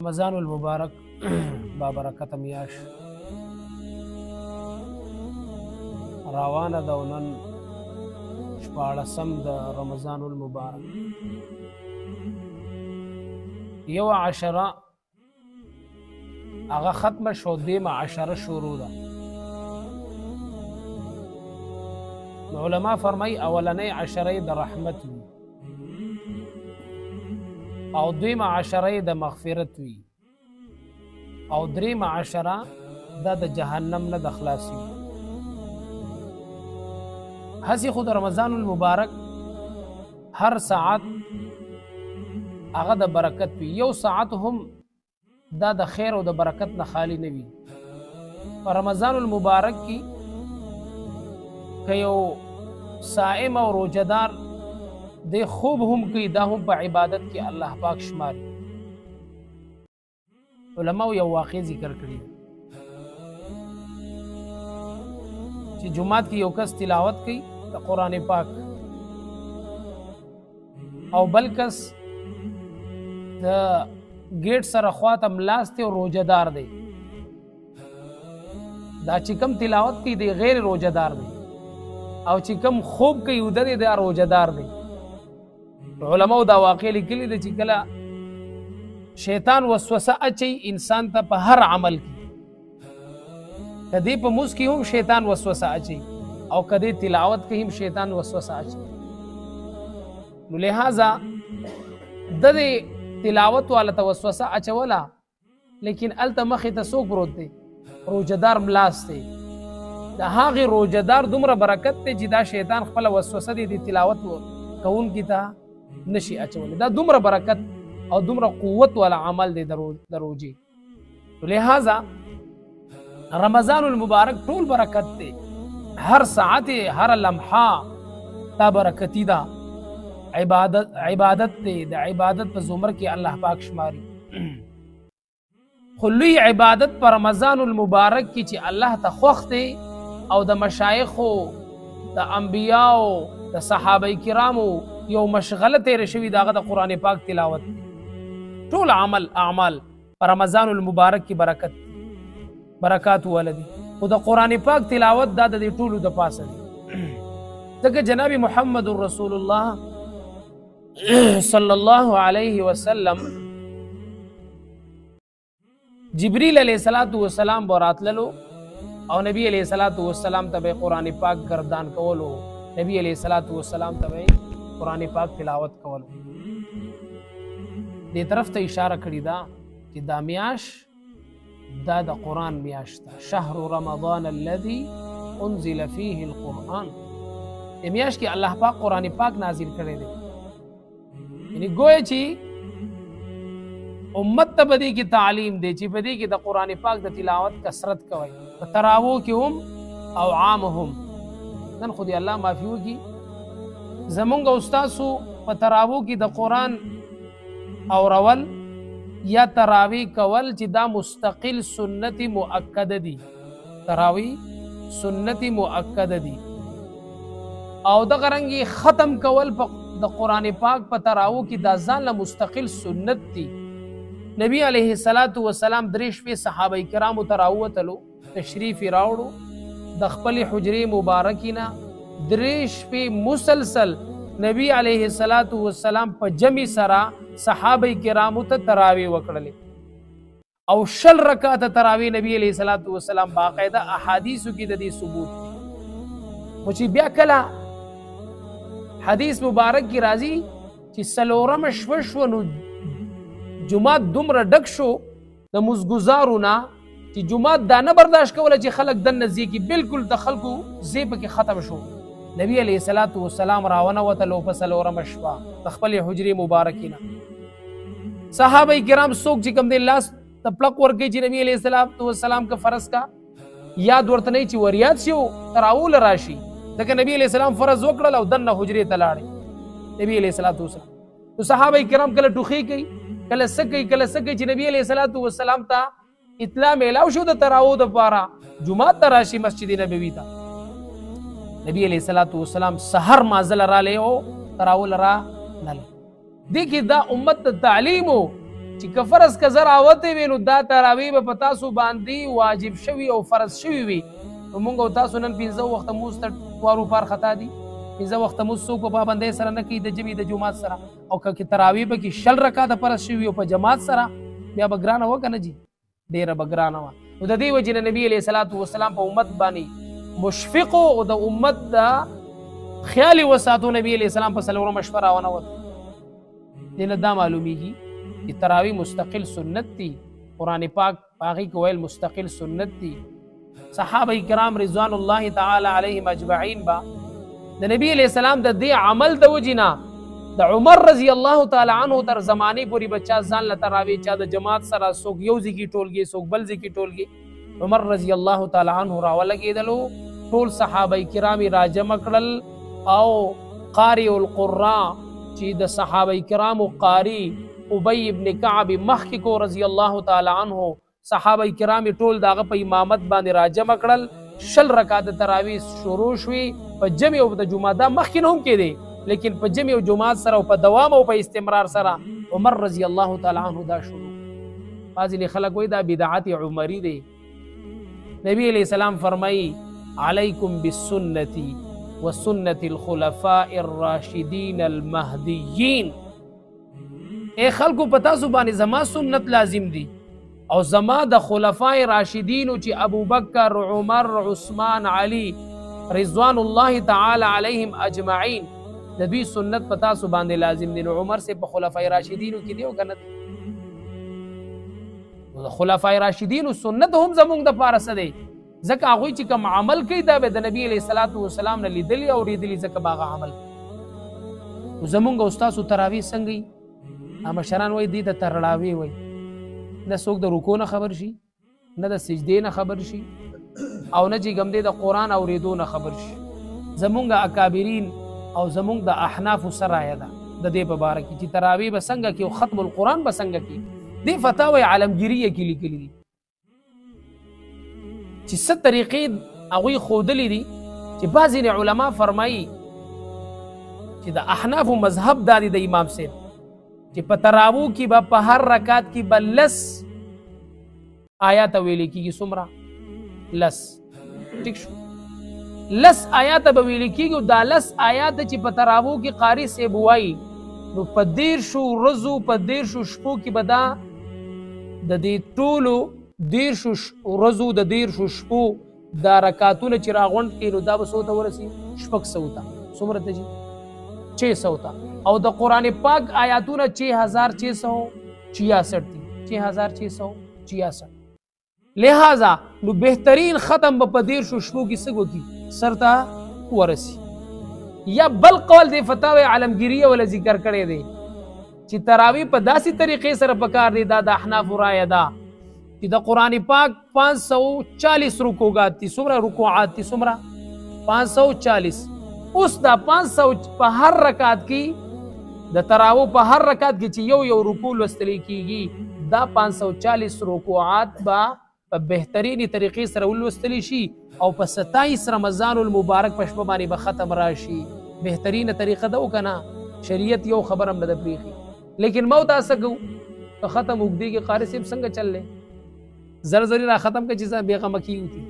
رمضان المبارک بابرکت میاش روانه ده او نن شپاړسم د رمضان المبارک یو عشره هغه ختمه شو دیمه عشره شروع ده علماء فرمای اولنۍ عشره د رحمت وي او دویمه عشره د مغفرت وي او دریمه عشره دا د جهنم نه د خلاصي هسي خود رمضان المبارک هر ساعت هغه د برکت وي یو ساعت هم دا د خیر او د برکت نه خالی نه وي په رمضان المبارک کې که یو صائم او روزدار د خوب هم کوي دا هم په عبادت کې الله پاک شماري علماء یو واقع ذکر کړی چې جمعات کې یو کس تلاوت کوي د قرآن پاک او بل کس د گیټ سره خواته ملاسته او روزدار دی دا چې کوم تلاوت کوي دی غیر روزدار دی او چې کوم خوب کوي ود دی دا روزدار دی علماء دا واقع لیکلي دي چې کله شیطان وسوسه اچي انسان ته په هر عمل کې کدی په موس کې هم شیطان وسوسه اچي او کدی تلاوت کې هم شیطان وسوسه اچي نو لہذا د تلاوت والا وسوسه اچولا لیکن الته مخې ته څوک پروت دی روزدار ملاس دی د هغه روزدار دومره برکت دی چې دا شیطان خپل وسوسه دی د تلاوت کوون کی ته نشي اچول دا دومره برکت او دومره قوت والا عمل دی دروجي لہذا رمضان المبارک ټول برکت دی هر ساعت هر لمحه تا برکتی دا عبادت دی د عبادت په زمر کې الله پاک شماري خلوی عبادت پر رمضان المبارک کې چې الله ته خوښ دی او د مشایخو د انبیاو د صحابه کرامو یو مشغله تیر شوی داغه د قران پاک تلاوت ټول اعمال پر رمضان المبارک کی برکات ولدي او د قران پاک تلاوت د ټولو د پاسه دي ځکه جناب محمد رسول الله صلی الله علیه وسلم جبريل علیہ الصلوۃ والسلام براتللو او نبی علیہ الصلوۃ والسلام ته قران پاک گردان کولو نبی علیہ الصلوۃ والسلام ته قرآن پاک تلاوت کول دې طرف ته اشاره کړی دا چې دا میاش دا د قرآن میاش ده شهر رمضان الذي انزل فيه القرآن دې میاش کې الله پاک قرآن پاک نازل کړی دی یعنی گویا چې امت ته بدی کی تعلیم دی چې بدی کې د قرآن پاک د تلاوت کثرت کوي په تراوو کې هم او عام هم نن خو دې الله معافي وکړي زمونږ استادو په تراوو کې د قرآن او رول یا تراوی کول چې دا مستقل سنت مؤکد دي تراوی سنت مؤکد دي او د غرنګي ختم کول د قرآن پاک په تراوو کې دا ځان له مستقل سنت دي نبی علیه الصلاۃ والسلام دریش په صحابه کرامو تراوو تلو تشریف راوړو د خپل حجرې مبارکینا دریش په مسلسل نبی علیه الصلاۃ والسلام په جمی سرا صحابه کرامو ته تراوی وکړلې او شل رکعات تراوی نبی علیه الصلاۃ والسلام باقاعده احادیثو کې د دې ثبوت خو چې بیا کله حدیث مبارک کی راځي چې سلورم شو نو جمعات دومره ډک شو د مزګزارونه چې جمعات دا نه برداشت کوله چې خلک د نزی کې بالکل د خلکو زیب کې ختم شو نبی علیہ الصلوۃ والسلام راونه وتلو فسلورم شوا خپل حجری مبارکینا صحابه کرام څوک چې کوم د لاس تپلق ورګي چې نبی علیہ الصلوۃ والسلام کا فرض کا یاد ورته نه چې وریات شو تراول راشي ځکه نبی علیہ السلام فرض وکړل او دنه حجری ته لاړ نبی علیہ الصلوۃ والسلام تو صحابه کرام کله ټوخي کوي کله سکه چې نبی علیہ الصلوۃ والسلام ته اطلاع میلاو شو د تراو د پاره جمعه تراشی مسجد نبوی ته نبی علیہ الصلوۃ والسلام سحر مازل را له او تراول را نل دي کې دا امت تعلیم چې که فرض که زه راوتی وي نو دا تراویح به په تاسو باندې واجب شوي او فرض شوي وي نو موږ او تاسو نن 15 وخته مونځ ته وارو پار خطا دي 15 وخته مونځ څوک په پابندۍ سره نه کوي د ژبې د جماعت سره او که تراویح به کې 60 رکعاته فرض شوي او په جماعت سره بیا به ګرانه وه که نه جي ډېره به ګرانه وه نو د دې وجې نه نبي علیه الصلاة والسلام په امت باندې مشفق او د امت د خیال وساتو نبي علیه السلام په څلورمه شپه راونوت دې نه دا معلومیږي چې تراویح مستقل سنت دي قرآن پاک هغې کې ویل مستقل سنت دي صحابه کرام رضوان الله تعالی علیهم اجمعین با د نبی علیہ السلام د دې عمل د وجینا د عمر رضی الله تعالی عنہ تر زمانی پوری بچا ځان له تراویح چا د جماعت سره څوک یو ځای ټولګي څوک بل ځای ټولګي عمر رضی الله تعالی عنہ راولګېدلو ټول صحابه کرام راجمع کړل او قاری القراء چې د صحابه کرام قاری ابی ابن کعب مخکې کو رضی الله تعالی عنہ صحابه کرام ټول داغه په امامت باندې راجمع کړل 60 رکعات تراویح شروع شوي په جمع او د جمعه دا مخکې نه هم کېدی لیکن په جمع او جماعت سره او په دوام او په استمرار سره عمر رضی الله تعالی عنہ دا شروع بعضې خلک وایي دا بدعت عمری دی نبی علیہ السلام فرمایي علیکم بالسنة وسنة الخلفاء الراشدین المهدیین اے خلکو پتا سو باندې زما سنت لازم دي او زما د خلفاء راشدین چې ابو بکر عمر عثمان علی رضوان الله تعالی علیهم اجمعین د دوی سنت پتا سو باندې لازم دي نو عمر سے په خلفاء راشدین کې دی او کنه د خلفاء راشدین سنت هم زمونږ د پاره څه دی ځکه هغوی چې کوم عمل کوي دا به د نبی علیه الصلاة والسلام نه لیدلی او اورېدلي ځکه به هغه عمل زمونږ او ستاسو تراویح څنګه مشران وای دې ته ترړاوي وای نه څوک د رکوع نه خبر شي نه د سجدې نه خبر شي او نه چې ګم دې د قرآن اورېدو نه خبر شي زمونږ اکابرین او زمونږ د احناف سره ده د دې په باره کې چې تراویح به څنګه کې او ختم القرآن به څنګه کې دې فتاوی عالمګیریه کې لیکلي دي چې څه طریقې هغوی ښودلي دي چې بعضې علما فرمایي چې د احنافو مذهب دا دی د امام صاحب چې په تراویح کې به په هر رکعت کې به 10 آیات ویل کېږي څومره 10 ټیک شو 10 آیات به ویل کېږي دا 10 آیات چې په تراویح کې قاري صاحب وایي نو په 13 ورځو په 13 شپو کې به دا د دې ټولو 13 ورځو د 13 شپو دا رکعتونه چې راغونډ کړي نو دا به څو ته ورسي شپږ سوو ته څومره ته جي 600 ته او د قرآن پاک آیاتونه 6666 دي 6666 لہذا نو بهترین ختم به په 13 شپو کې څه وکړي سرته ورسي یا بل قول دی فتاوی عالمگیریه ولا ذکر کړی دی چې تراویح په داسې طریقې سره پکار دی دا د احناف رایه ده چې د قرآن پاک 540 رکوعات دي څومره رکوعات دي څومره 540 اوس دا 500 په هر رکعت کې د تراویح په هر رکعت کې چې یو رکوع لوستل کېږي دا 540 رکوعات په بهترینی طریقې سره ولوستل شي او په 27 رمضان المبارک په شپه باندې به ختم راشي بهترینه طریقه ده وکنه شریعت یو خبره نه ده پریخي لیکن موت اسګو په ختم وګدي کې قاری صاحب څنګه چللې زرزری را ختم کې چې بیغمه کیږي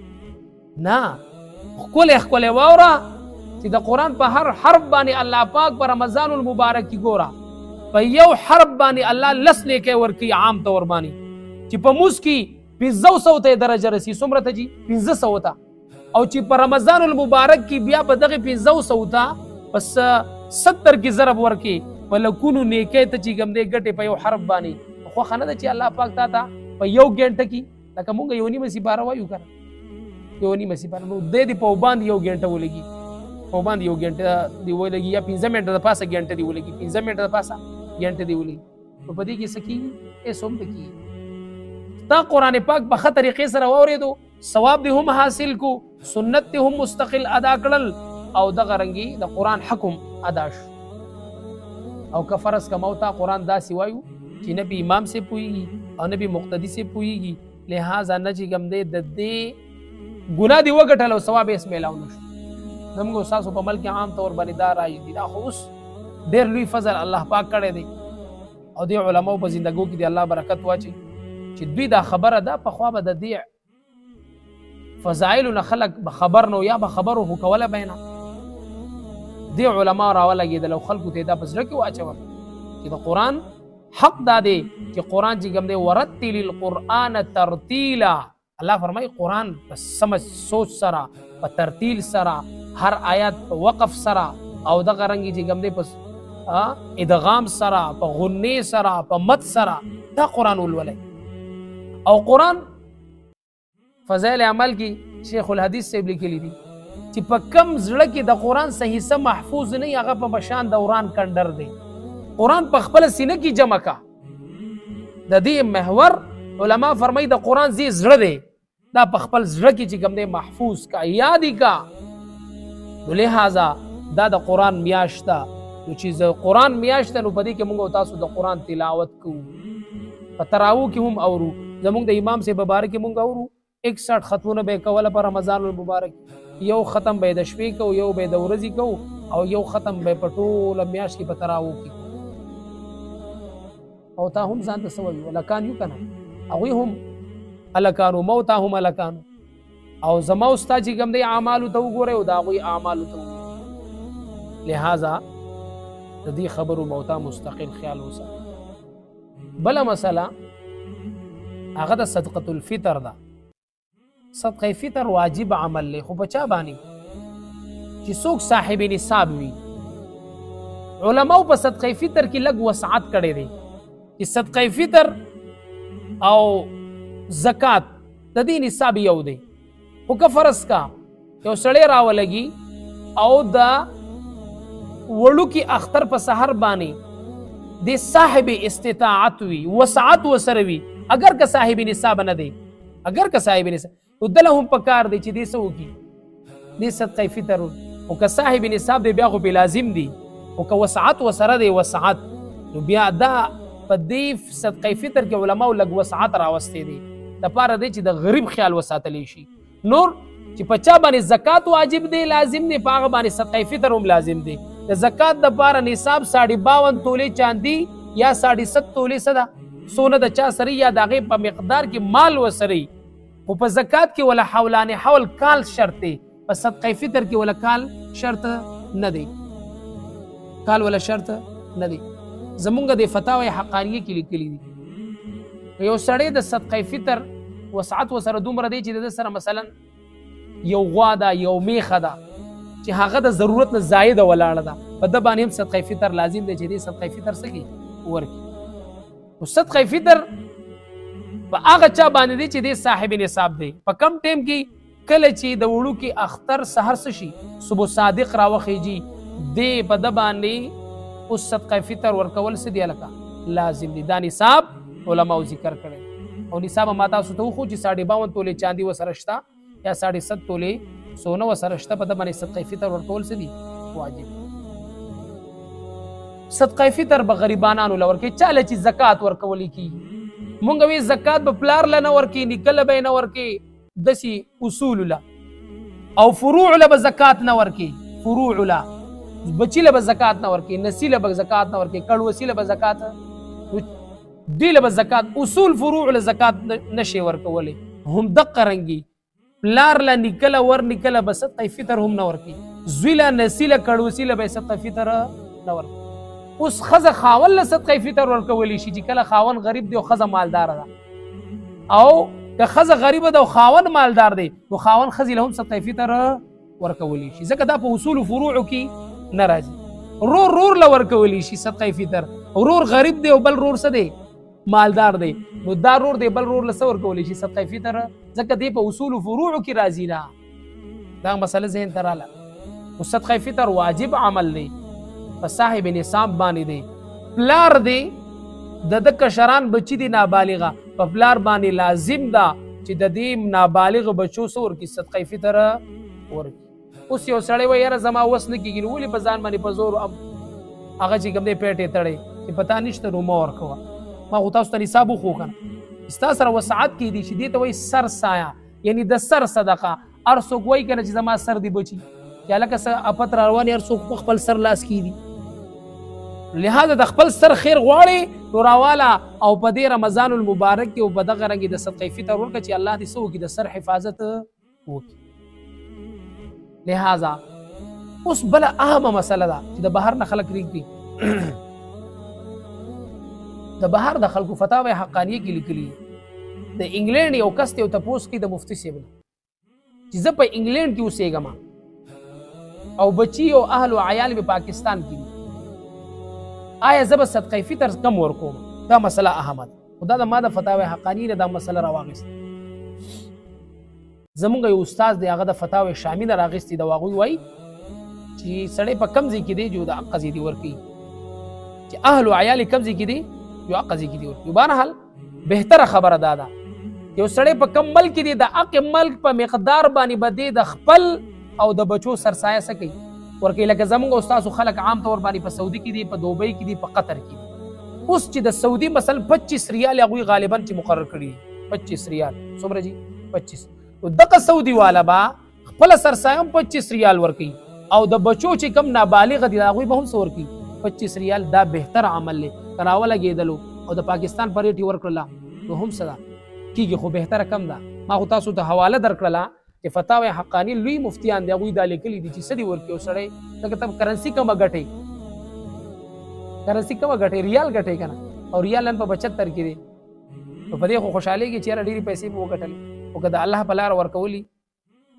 نه خپل واورا چې د قرآن په هر حرف باندې الله پاک په رمضان المبارک کې ګوره په یو حرف باندې الله لس نیکۍ ورکوي عام طور باندې چې په موس کې 500 ته درجه رسي څومره ته جي 500 ته او چې په رمضان المبارک کې بیا په دغه 500 ته پس 70 کې ضرب ورکي په لکونو نیکۍ ته چې ګم دې ګټې په یو حرف باندې خو خنه ده چې الله پاک تا په یو غنټه کې لکه مونږ یو نیمه سي بار وایو کنه یو نیمه سي بار نو دې په باندې یو غنټه ولګي په باندې یو غنټه دی ولګي یا 15 منټه د پاسه غنټه دی ولګي 15 منټه د پاسه غنټه دی ولګي په دې کې سکی ای سوم دکی تا قرآن پاک په خطر طریقې سره واورېدو ثواب دې هم حاصل کو سنت دې هم مستقل ادا کړل او دغه رنګي د قرآن حکم ادا شو او که فرض کا موتا قرآن داسې وایو چې نبی امام سے پوئیږي او نبی مقتدی سے پوئیږي لہذا نه چې ګم دې د دې ګناه دی وګټل او ثواب یې اسمیلاو نشو زموږ تاسو په ملک عام طور باندې دا راځي دا خو اوس ډېر لوی فضل الله پاک کړی دی او د علماو په زندګو کې د الله برکت واچي چې دوی دا خبره ده په خوا به د دې فضایل نه خلق به خبر نو یا به خبرو هو کوله بینه دی علما راولګېدل او خلکو ته دا په زړه کې واچول چې د قرآن حق دا دی چې قرآن چې کوم دی ورتل القرآن ترتیلا الله فرمایي قرآن په سمج سوچ سره په ترتیل سره هر آیات په وقف سره او دغه رنګې چې کوم دی په ادغام سره په غنې سره په مد سره دا قرآن ولولئ او قرآن فضائل عمل کې شیخ الحدیث صاحب لیکلی دي چې په کم زړه کې د قرآن صحیح سم محفوظ نه هغه په بشان دوران کندر دی قرآن په خپل سینه کې جمع کا د دې محور علما فرمایي د قرآن زی زړه دی دا په خپل زړه کې چې کوم دی محفوظ کا یادی کا لہذا دا د قرآن میاشت ده نو چې قرآن میاشت نو په دې کې موږ تاسو د قرآن تلاوت کوو په تراوو کې هم اورو زموږ د امام سے مبارک موږ اورو 61 ختمونه به کوله په رمضان المبارک یو ختم به د شپې کو یو به د ورځې کو او یو ختم به په ټوله میاشت کې په تراوو کې او تا هم ځان ته سوي ولکان یو کنه هغوی هم الکانو موتا هم الکانو او زما استا چې کوم دی اعمالو ته وګوره او د هغوی اعمالو ته وګوره لہذا د دې خبرو موتا مستقل خیال وساتئ بله مسله هغه د صدقة الفطر ده صدقه فطر واجب عمل له خو بچا باندې چې څوک صاحب نصاب وي علماو په صدقه فطر کې لږ وسعت کړی دی چې صدقه فطر او زکات د دې نصاب یو دی خو که فرض کا یو سړی راولګي او د وړوکي اختر په سحر باندې د صاحب استطاعت وي وسعت وسره وي اگر که صاحب نصاب نه دی اگر که صاحب نصاب ودله هم پکار دی چې دې څه وکړي دې صدقه فطر او که صاحب نصاب دی بیا خو به لازم دی او که وسعت وسره دی وسعت نو بیا دا په دې صدقه فطر کې علماو لږ وسعت راوستي دي دپاره دی چې د غریب خیال وساتلی شي نور چې په چا باندې زکات واجب دی لازم دی په هغه باندې صدقه فطر هم لازم دی د زکات دپاره نصاب 52 تولې چاندي یا 7.5 تولې صدا سونه د چا سره یا د هغې په مقدار کې مال وسري خو په زکات کې ولا حولان حول کال شرط دی په صدقه فطر کې ولا کال شرط نه دی کال ولا شرط نه دی زمونږ د فتاوی حقانیه کې لیکلي دي یو سړی د صدقه فطر وسعت وسره دومره دی چې د سره مثلا یو غوا ده یو میخه ده چې هغه د ضرورت نه زایده ولاړه ده په ده باندې هم صدقه فطر لازم دی چې دې صدقه فطر څه کړي ورکړي او صدقه فطر په هغه چا باندې دی چې دې صاحب نصاب دی په کم ټیم کې کله چې د وړوکي اختر سحر څه شي صبح صادق راوخیږي دې په ده باندې اوس صدقه فطر ورکول څه دی هلکه لازم دی دا نصاب علماو ذکر کړی او نصاب ما تاسو ته وښو چې 52 تولې چاندي ورسره شته یا 7.5 تولې سونه ورسره شته په ده باندې صدقه فطر ورکول څه دي واجب صدقه فطر به غریبانانو له ورکوي چاله چې زکات ورکولی کېږي مونږ وی زکات به پلار له نه ورکوي نیکه له به یې نه ورکوي داسې اصول له او فروع له به زکات نه ورکوي فروع له بچی له به زکات نه ورکوي نسی له به زکات نه ورکوي کړوسي له به زکات دی له به زکات اصول فروع له زکات نشي ورکولی هم دقه رنګي پلار له نیکه له ور نیکه له به صدقه فطر هم نه ورکوي زوی له نسی له کړوسي له به صدقه فطر نه ورکوي اوس ښځه خاون له صدقه فطر ورکولی شي چې کله خاون غریب دی او ښځه مالداره ده او که ښځه غریبه ده او خاون مالدار دی نو خاون ښځې له هم صدقه فطر ورکولی شي ځکه دا په اصول فروعو کې نه راځي رور له ورکولی شي صدقه فطر رور غریب دی او بل رور څه دی مالدار دی نو دا رور دی بل رور له څه ورکولی شي صدقه فطر ځکه دی په اصول فروعو کې راځي نه دا مسله ذهن ته راله نو صدقه فطر واجب عمل دی په صاحب نصاب باندې دی پلار دی د کشران بچی دی نابالغه په پلار باندې لازم ده چې د دې نابالغ بچو څه ورکړي صدقه فطر ورکړي اوس یو سړی وایي یاره زما وس نه کېږي نو ولې په ځان باندې په زور هغه چې کوم دی پیټې تړی چې پتا نشته نو مه ورکوه ما خو تاسو ته نصاب وښو که نه ستا سره وسعت کېدي چې دې ته وایي سر سایه یعنی د سر صدقه هر څوک وایي که نه چې زما سر دی بچي چې هلکه څه اپت را روان هر څوک په خپل سر لاس کېدي لہذا د خپل سر خیر غواړي نو راواله او په دې رمضان المبارک کې او په دغه رنګ د صدقې فطر ورکړه چې الله دې څه وکړي د سر حفاظت وکړي. لہذا اوس بله اهمه مسله ده چې د بهر نه خلک پرېږدي. د بهر د خلکو فتاوی حقانیه کې لیکلي د انګلینډ یو کس ته یو تپوس کوي د مفتي صاحب نه چې زه په انګلینډ کې اوسېږم او بچي او اهل او عیال په پاکستان کې دي، آیا زه به صدقې فطر کم ورکوم؟ دا مسله اهمه ده. خو دا د ما د فتاوی حقانیه نه دا مسله راواغېسته. زمونږ یو استاد دی هغه د فتاوی شامی نه راغېستې د هغوی وایي چې سړی په کم ځای کې دی جو د حق ځای دې ورکوي، چې اهل او عیال کم ځای کې دی یو حق ځای کې دی ورکوي. بهرحال بهتره خبره دا ده یو سړی په کم ملک کې دی د حق ملک په مقدار باندې به دی د خپل او د بچو سرسایه څه کوي ورکوي. لکه زمونږ استاسو خلک عام طور باندې په سعودي کې دي، په دوبۍ کې دي، په قطر کې دي. اوس چې د سعودي مثلا 25 ریال هغوی غالبا چې مقرر کړي 25 ریال څومره جي 25 او دغه سعودي والا به خپل سرسایه 25 ریال ورکوي او د بچو چې کم نابالغ دي هغوی به هم څه ورکوي 25 ریال. دا بهتر عمل دی که راولګېدلو او د پاکستان په ریټ یې ورکړله نو هم څه ده کېږي، خو بهتره کم ده. ما خو تاسو ته حواله درکړله چې فتاوی حقاني لوی مفتیان دي هغوی دا لیکلي دي چې څه دي ورکوي. او سړی لکه ته کرنسي کمه ګټې ریال ګټې که نه او ریال نن په 75 کې دی نو په دې خو خوشحالېږي چې یاره ډېرې پیسې به وګټلې. خو که د الله په لاره ورکولي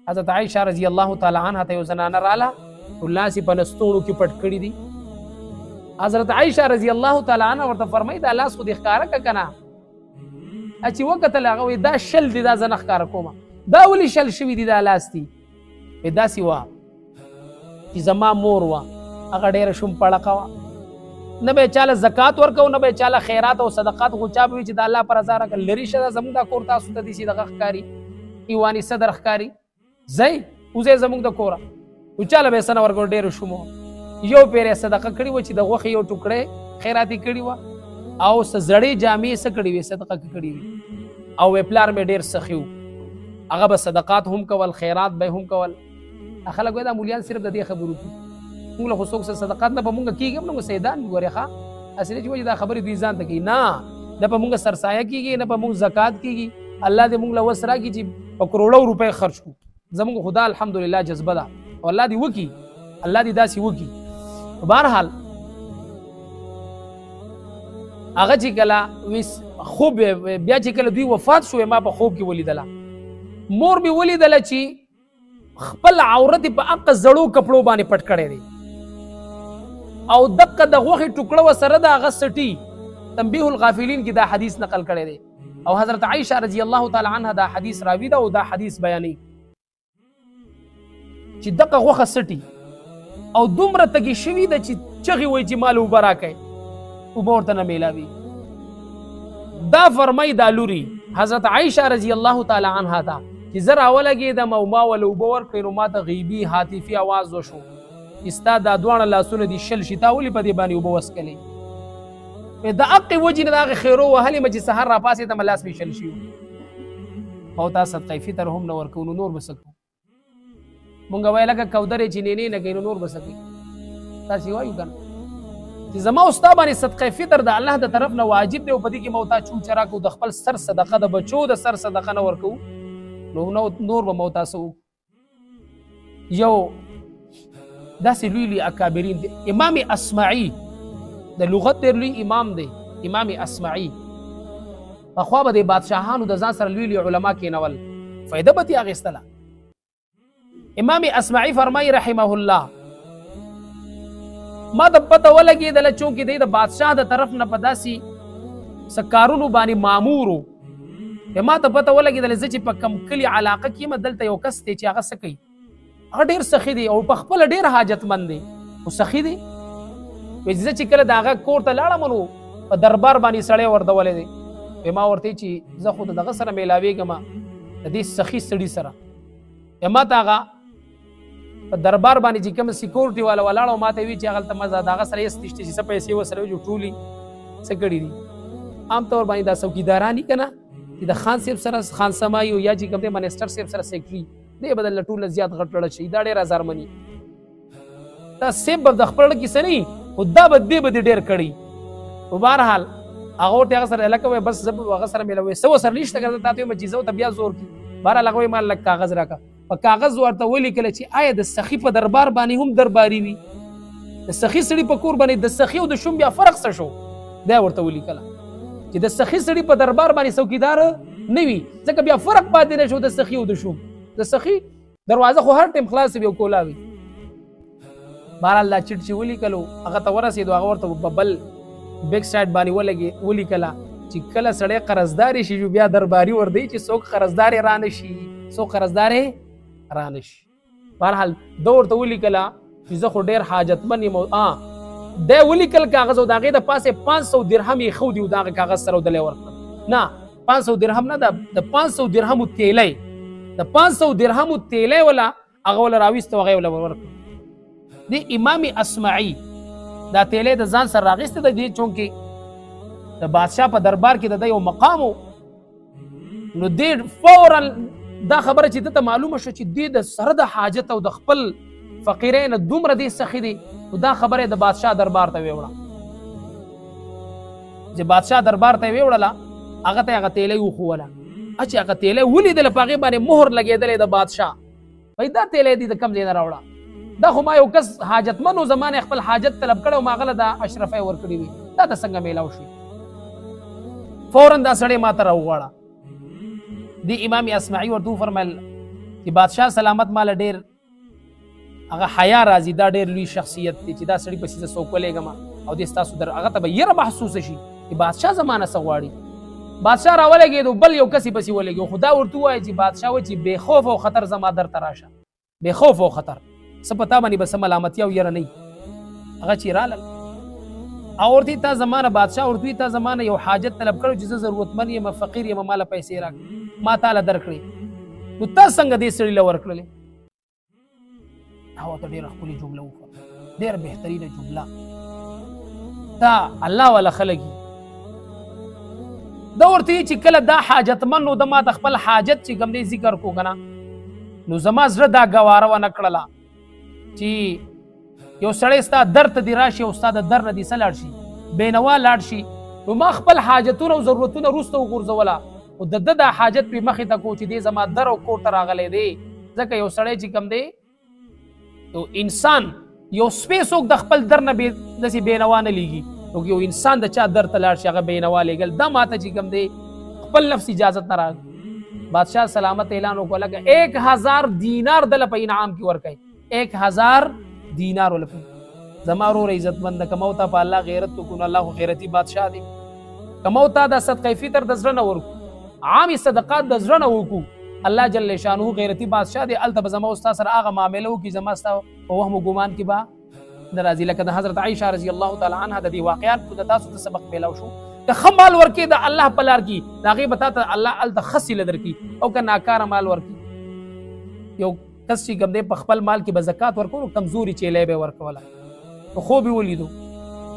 حضرت عایشه رضی الله تعالی عنها ته یو زنانه راله نو لاس یې په نستوڼو کې پټ کړي دي. حضرت عایشه رضی الله تعالی عنها ورته فرمایي دا لاس خو دې ښکاره که که نه چې وکتل هغه وایي دا شل دي دا زه نه ښکاره کومه. دا ولې شل شوي دي دا لاس دي؟ داسې وه چې زما مور وه هغه ډېره شومپړقه وه، نه به یې چاله زکات ورکو نه به یې چاله خیرات او صدقات. خو چا به وي چې د الله په رضا راکړه لرې شه دا زموږ دا کور تاسو ته داسې دغه ښکاري ایواني صدر ښکاري ځئ وځئ زموږ د کوره. خو چاله به یې څه نه ورکړو ډېرو شومو. یو پیر یې صدقه کړې وه چې د غوښې یو ټوکړی خیرات یې کړي وه او څه زړې جامې یې څه کړې وې صدقه کړې وې او وی پلار مې ډېر سخي و هغه به صدقات هم کول خیرات به هم کول. خلک وایي دا مولیان صرف د دې خبرو کوي، موږ له خو څوک صدقات نه په موږ کېږي هم نه سیدان ګورې ښه هسې نه چې وایي دا خبرې دوی ځان ته کوي. نه په موږ سرسایه کېږي نه په موږ زکات کېږي. الله دې موږ له وس راکړي چې په کروڑو روپۍ خرج کړو. زموږ خدا الحمدلله جذبه ده او الله دې وکړي الله دې داسې وکړي. بهرحال هغه چې کله خوب بیا چې کله دوی وفات شوې ما په خوب کې ولیدله مور مې ولیدله چې خپل عورت په حق زړو کپړو باندې پټ کړی دی او دقه د غوښې ټوکړه ورسره د هغه سټي. تنبیه الغافلین کې دا حدیث نقل کړی دی او حضرت عایشه رضی الله تعالی عنها دا حدیث راوي ده او دا حدیث بیانوي چې دقه غوښه سټي او دومره تږي شوي ده چې چغې وایي چې مال اوبه راکئ اوبه ورته نه میلاوي. دا فرمایي دا لوري حضرت عایشه رضی الله تعالی عنها ته چې زه راولګېدم او ما ول اوبه ورکړې نو ما ته غیبي هاتفي اواز وشو چې ستا دا دواړه لاسونه دي شل شي تا ولې په دې باندې اوبه وڅکلې؟ د حقې وجې نه د هغې خیرو وهلې مه چې سهار راپاڅېدم لاس مې شل شي او تا صدقې فطر هم نه ورکوو نو نور به څه کوو؟ مونږ وایي لکه کودرې چې نینې نه کوي نو نور به څه کوي؟ تاسې وایو که نه چې زما او ستا باندې صدقې فطر د الله د طرف نه واجب دی او په دې کې مو تا چوچه راکړو د خپل سر صدقه د بچو د سر صدقه نه ورکوو نو نور به مو تاسو یو داسې لوی لوی اکابرین دی. امام اصمعي د لغت ډېر لوی امام دی امام اصمعي. پخوا به د بادشاهانو د ځان سره لوی لوی علما کېنول فایده به ترې اخیستله. امام اصمعي فرمایي رحمه الله ما د پته ولګېدله چونکې دی د بادشاه د طرف نه په داسې څه کارونو باندې مامور و ما ته پته ولګېدله زه چې په کم کلي علاقه کې یم دلته یو کس دی چې هغه څه کوي هغه ډېر سخي دی او په خپله ډېر حاجتمند دی خو سخي دی. زه چې کله د هغه کور ته لاړم نو په دربار باندې سړی ورډولی دی ما ورته چې زه خو د دغه سره میلاوېږم د دې سخي سړي سره ما ته هغه په دربار باندې چې کوم سکیورټي والا ولاړ او ما ته وی چې هغلته مزه د هغه سره یې ستشتې چې څه پیسې ورسره جو ټولي څه کړي دي عام طور باندې دا څوکیداران که نه چې د خان صاحب سره خان سمایي یا چې کوم دی منسټر صاحب سره سیکرټري دی به د ټوله زیات غټ لړه شي دا ډېر ازارمني دا صاحب به د خپل کې څه نه خو دا به دې به دې ډېر کړي. په بهرحال هغه ورته هغه سره لکه وایي بس زه به هغه سره میلاوي څه ورسره نشته که زه تا ته وایم چې زه ورته بیا زور کړي. بهرحال هغه وایي ما لږ کاغذ راکړه. په کاغذ ورته ولیکله چې آیا د سخي په دربار باندې هم درباري وي، د سخي سړي په کور باندې د سخي او د شوم بیا فرق څه شو؟ دا ورته ولیکله چې د سخي سړي په دربار باندې څوکیدار نه وي، ځکه بیا فرق پاتې نه شو د سخي او د شوم. د سخي دروازه خو هر ټیم خلاص وي او کولا وي. بهرحال دا چټ چې ولیکلو هغه ته ورسېدو، هغه ورته بل بیک سایډ باندې ولیکله چې کله سړی قرضداري شي بیا درباري وردی چې څوک قرضدار یې رانه شي، څوک قرضدار یې رانه شي. بهرحال ده ورته ولیکله چې زه خو ډېر حاجتمن یم. دی ولیکل کاغذ او د هغې د پاسې 500 درهم یې ښودي او د هغه کاغذ سره ودلی ورکړل. نه 500 درهم نه، د 500 درهمو تیلی، د 500 درهمو تیلی وله هغه وله راویست او هغه یې وله ورکړل. د امام اصمعي دا تیلی د ځان سره راغیستی د دې چونکې د بادشاه په دربار کې د ده یو مقام و. نو دې فورا دا خبره چې دته معلومه شو چې دې د سره د حاجت او د خپل فقیرۍ نه دومره دې سخي دی، نو دا خبره د بادشاه دربار ته ویوړه. چې بادشاه دربار ته یې ویوړله هغه ته یې هغه تیلی وښووله. چې هغه تیلی ولیدله په هغې باندې مهر لګېدلی د بادشاه. وایي دا تیلی دې د کوم ځای نه راوړه؟ دا خو ما یو کس حاجتمن و زمانې خپل حاجت طلب کړی او ما هغه له دا اشرفۍ ورکړي وي، دا ته څنګه میلاو شوي؟ فورا دا سړی ما ته راوغواړه. دی امام اصمعي ورته وفرمیل چې بادشاه سلامت ماله ډېر هغه حیا راځي، دا ډېر لوی شخصیت دی چې دا سړي پسې زه څوک ولېږم او دې ستاسو هغه ته به یره محسوسه شي چې بادشاه زما نه څه غواړي. بادشاه راولګېدو بل یو کس یې پسې ولګېږو، خو دا ورته ووایي چې بادشاه وایي چې بې خوف او خطر زما در ته راشه، بې خوف او خطر، څه په تا باندې به څه ملامتیا او یره نه وي. هغه چې رالل او ورته تا زمانه بادشاه ورته تا زمانه یو حاجت طلب کړو چې زه ضرورتمن یم، فقیر یم، ماله پیسې راکړه، ما تاله درکړې، نو تا څنګه دې سړي له ورکړلې؟ هغه ته ډېره ښکلې جمله وکړه، ډېره بهترینه جمله. تا الله والا خلک دا ورته چې کله دا حاجتمن نو د ما د خپل حاجت چې کوم دی ذکر کو که نه، نو زما زړه دا ګواره ونه کړله چې یو سړی ستا در ته دې راشي او ستا د در نه دې څه لاړ شي، بېنوا لاړ شي. نو ما خپل حاجتونه او ضرورتونه وروسته وغورځوله، خو د ده دا حاجت پې مخې ته کو چې دې زما در او کور ته راغلی دی. ځکه یو سړی چې کوم دی، یو انسان، یو سپی څوک د خپل در نه داسې بېنوا نه لیږي، نو یو انسان د چا در ته لاړ شي هغه بېنوا لیږل، دا ماته چې کوم دی خپل نفس اجازت نه راغی. بادشاه سلامت اعلان وکړو لکه 1000 دینار دله په انعام کې ورکوي، 1000 دینار ولکه زما ورور عزتمند ده، که مو ته په الله غیرت وکړو، الله خو غیرتي بادشاه دی. که مو ته دا صدقه فطر د زړه نه ورکړو، عامې صدقات د زړه نه وکړو، الله جل شانه غیرتي بادشاه دی، هلته به زما او ستا سره هغه معامله وکړي زما ستا په وهم و ګمان کې به نه راځي. لکه د حضرت عایشه رضی الله تعالی عنها د دې واقعاتو د تاسو ته سبق میلاو شو. که ښه مال ورکړې د الله په لار کې، د هغې به تا ته الله هلته ښه صله درکړي، او که ناکاره مال ورکړي، یو کس چې کوم دی په خپل مال کې به زکات ورکړو، کمزوري چیلی به یې ورکوله. نو خوب یې ولیدو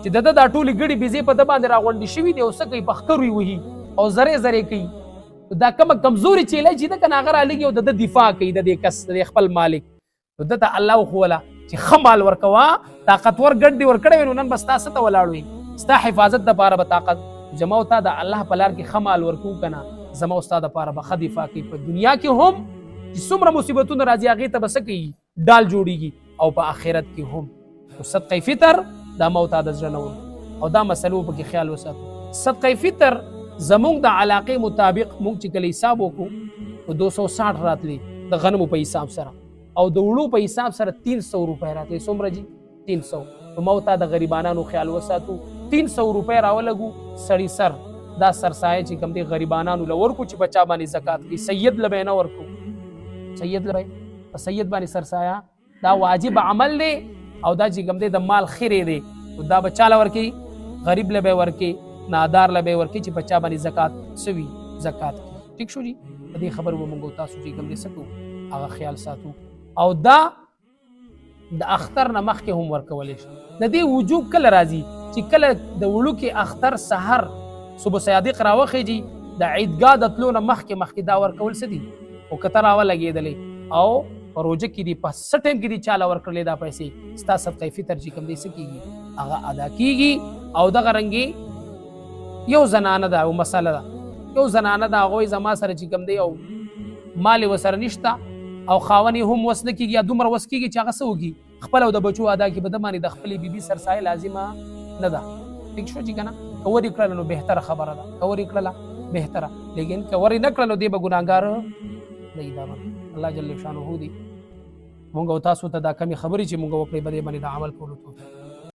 چې د ده دا ټولې ګډې بېزې په ده باندې راغونډې شوي دي او څه کوي، په ښکرو یې وهي او زرې زرې کوي. دا کومه کمزوري چیلی چې ده که نه هغه رالېږي او د ده دفاع کوي د دې کس، د دې خپل مالک. نو ده ته الله وښوله چې ښه مال ورکوه، طاقتور ګډ دې ورکړی وي، نو نن به ستا څه ته ولاړ وي، ستا حفاظت دپاره به طاقت زما او تا د الله په لار کې ښه مال ورکوو که نه، زما او ستا دپاره به ښه دفاع کوي. په دنیا کې هم چې څومره مصیبتونه راځي هغې ته به څه کوي، ډال جوړېږي، او په آخرت کې هم. صدقه فطر دا مو ته د زړه نه ورکړو، او دا مسلو پکې خیال وساتو. صدقه فطر زموږ د علاقې مطابق موږ چې کله حساب وکړو، نو 260 راتلی د غنمو په حساب سره، او د وړو په حساب سره 300 روپۍ راتلی. څومره جي؟ 300. نو مو ته د غریبانانو خیال وساتو، 300 روپۍ راولګو سړي سر، دا سرسایه چې کوم دی غریبانانو له ورکو چې بچا باندې زکات کوي، سید له به نه ورکو، سید له په سید باندې سرسایه دا واجب عمل دی، او دا چې کوم دی د مال خیرې دی، دا بچا له ورکي، غریب له به ورکي، نادار له به ورکي چې بچا باندې زکات سوي زکات کوي. ٹھیک شو جی؟ په دې خبرو به موږ تاسو چې کوم دی سکو هغه خیال ساتو، او دا د اختر نه مخکې هم ورکولی شي. د دې وجوب کله راځي چې کله د وړوکي اختر سحر صبح صادق راوخیږي، د عیدګاه د تلو نه مخکې دا ورکول څه دي؟ او که ته راولګېدلې او په روژه کې دي، په څه ټایم کې دي چاله ورکړلې دا پیسې، ستا صدقه فطر چې کوم دی څه کېږي هغه ادا کیږي. او دغه رنګي یو زنانه ده او مسله ده، یو زنانه ده هغوی زما سره چې کوم دی او مال وسره نشته او خاوني هم وس نه کیږي یا دومره وس کیږي چې هغه څه وکړي خپل او د بچو ادا کړي، په ده باندې د خپلې بیبي سرسایه لازمه نه ده. ټیک شو چې که نه که ورې کړله نو بهتره خبره ده، که ورې کړله بهتره، لیکن که ورې نه کړله نو دی به ګناهګار دی. دا الله جل شانه دی مونږ او تاسو ته دا کمې خبرې چې مونږ وکړې په دې باندې د عمل کولو توفیق